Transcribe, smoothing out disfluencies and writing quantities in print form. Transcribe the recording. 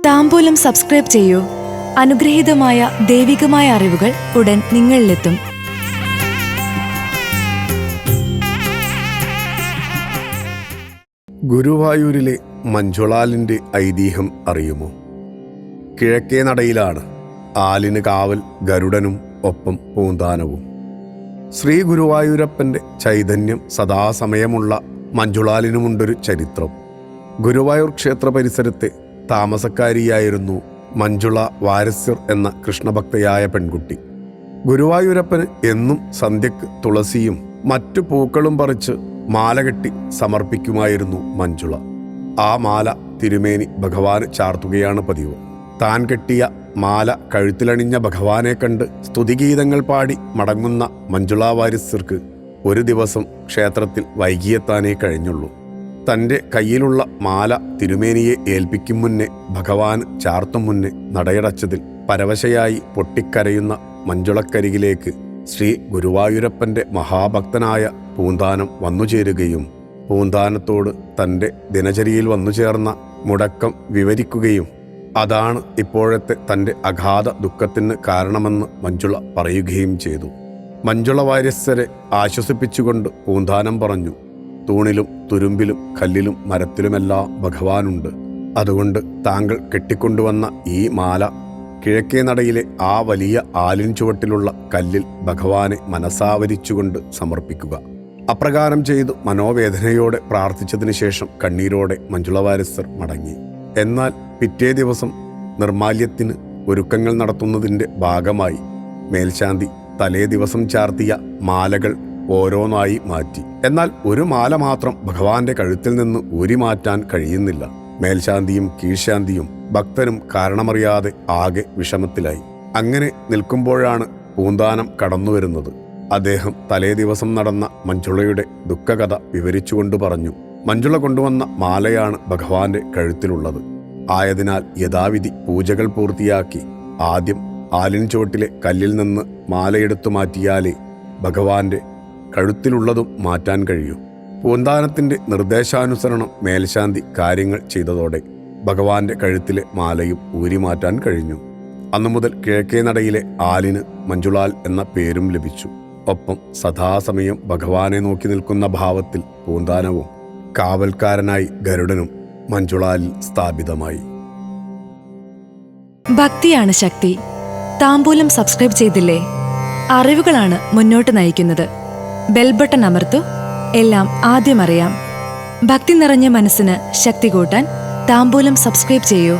താംബൂലം subscribe ചെയ്യൂ. അനുഗ്രഹീതമായ ദൈവികമായ അറിവുകൾ ഉടൻ നിങ്ങളിലെത്തും. ഗുരുവായൂരിലെ മഞ്ജുളാലിൻ്റെ ഐതിഹ്യം അറിയുമോ? കിഴക്കേ നടയിലാണ് ആലിന് കാവൽ ഗരുഡനും ഒപ്പം പൂന്താനവും. ശ്രീ ഗുരുവായൂരപ്പൻ്റെ ചൈതന്യം സദാസമയമുള്ള മഞ്ജുളാലിനുമുണ്ടൊരു ചരിത്രം. ഗുരുവായൂർ ക്ഷേത്ര പരിസരത്തെ താമസക്കാരിയായിരുന്നു മഞ്ജുള വാരസ്യർ എന്ന കൃഷ്ണഭക്തയായ പെൺകുട്ടി. ഗുരുവായൂരപ്പന് എന്നും സന്ധ്യക്ക് തുളസിയും മറ്റു പൂക്കളും പറിച്ച് മാല കെട്ടി സമർപ്പിക്കുമായിരുന്നു മഞ്ജുള. ആ മാല തിരുമേനി ഭഗവാന് ചാർത്തുകയാണ് പതിവ്. താൻ കെട്ടിയ മാല കഴുത്തിലണിഞ്ഞ ഭഗവാനെ കണ്ട് സ്തുതിഗീതങ്ങൾ പാടി മടങ്ങുന്ന മഞ്ജുള വാരസ്യർക്ക് ഒരു ദിവസം ക്ഷേത്രത്തിൽ വൈകിയെത്താനേ കഴിഞ്ഞുള്ളൂ. തൻ്റെ കയ്യിലുള്ള മാല തിരുമേനിയെ ഏൽപ്പിക്കും മുന്നേ ഭഗവാൻ ചാർത്തും മുന്നേ നടയടച്ചതിൽ പരവശയായി പൊട്ടിക്കരയുന്ന മഞ്ജുളക്കരികിലേക്ക് ശ്രീ ഗുരുവായൂരപ്പൻ്റെ മഹാഭക്തനായ പൂന്താനം വന്നുചേരുകയും പൂന്താനത്തോട് തൻ്റെ ദിനചര്യയിൽ വന്നുചേർന്ന മുടക്കം വിവരിക്കുകയും അതാണ് ഇപ്പോഴത്തെ തൻ്റെ അഗാധ ദുഃഖത്തിന് കാരണമെന്ന് മഞ്ജുള പറയുകയും ചെയ്തു. മഞ്ജുള വാരസ്യരെ ആശ്വസിപ്പിച്ചുകൊണ്ട് പൂന്താനം പറഞ്ഞു, തൂണിലും തുരുമ്പിലും കല്ലിലും മരത്തിലുമെല്ലാം ഭഗവാനുണ്ട്. അതുകൊണ്ട് താങ്കൾ കെട്ടിക്കൊണ്ടുവന്ന ഈ മാല കിഴക്കേ നടയിലെ ആ വലിയ ആലിൻ ചുവട്ടിലുള്ള കല്ലിൽ ഭഗവാനെ മനസാവരിച്ചുകൊണ്ട് സമർപ്പിക്കുക. അപ്രകാരം ചെയ്തു മനോവേദനയോടെ പ്രാർത്ഥിച്ചതിന് ശേഷം കണ്ണീരോടെ മഞ്ജുള വാരസ്യർ മടങ്ങി. എന്നാൽ പിറ്റേ ദിവസം നിർമാല്യത്തിന് ഒരുക്കങ്ങൾ നടത്തുന്നതിൻ്റെ ഭാഗമായി മേൽശാന്തി തലേ ദിവസം ചാർത്തിയ മാലകൾ ഓരോന്നായി മാറ്റി. എന്നാൽ ഒരു മാല മാത്രം ഭഗവാന്റെ കഴുത്തിൽ നിന്ന് ഊരി മാറ്റാൻ കഴിയുന്നില്ല. മേൽശാന്തിയും കീഴ്ശാന്തിയും ഭക്തരും കാരണമറിയാതെ ആകെ വിഷമത്തിലായി. അങ്ങനെ നിൽക്കുമ്പോഴാണ് പൂന്താനം കടന്നുവരുന്നത്. അദ്ദേഹം തലേ ദിവസം നടന്ന മഞ്ജുളയുടെ ദുഃഖകഥ വിവരിച്ചുകൊണ്ട് പറഞ്ഞു, മഞ്ജുള കൊണ്ടുവന്ന മാലയാണ് ഭഗവാന്റെ കഴുത്തിലുള്ളത്. ആയതിനാൽ യഥാവിധി പൂജകൾ പൂർത്തിയാക്കി ആദ്യം ആലിൻ ചുവട്ടിലെ കല്ലിൽ നിന്ന് മാലയെടുത്തു മാറ്റിയാലേ ഭഗവാന്റെ കഴുത്തിലുള്ളതും മാറ്റാൻ കഴിയൂ. പൂന്താനത്തിൻ്റെ നിർദ്ദേശാനുസരണം മേൽശാന്തി കാര്യങ്ങൾ ചെയ്തതോടെ ഭഗവാന്റെ കഴുത്തിലെ മാലയും ഊരി മാറ്റാൻ കഴിഞ്ഞു. അന്നു മുതൽ കിഴക്കേ നടയിലെ ആലിന് മഞ്ജുളാൽ എന്ന പേരും ലഭിച്ചു. ഒപ്പം സദാസമയം ഭഗവാനെ നോക്കി നിൽക്കുന്ന ഭാവത്തിൽ പൂന്താനവും കാവൽക്കാരനായി ഗരുഡനും മഞ്ജുളാലിൽ സ്ഥാപിതമായി. ഭക്തിയാണ് ശക്തി. താംബൂലം സബ്സ്ക്രൈബ് ചെയ്തില്ലേ? അറിവുകളാണ് മുന്നോട്ട് നയിക്കുന്നത്. ബെൽ ബട്ടൺ അമർത്തു. എല്ലാം ആദ്യം അറിയാം. ഭക്തി നിറഞ്ഞ മനസ്സിന് ശക്തി കൂട്ടാൻ താംബൂലം സബ്സ്ക്രൈബ് ചെയ്യൂ.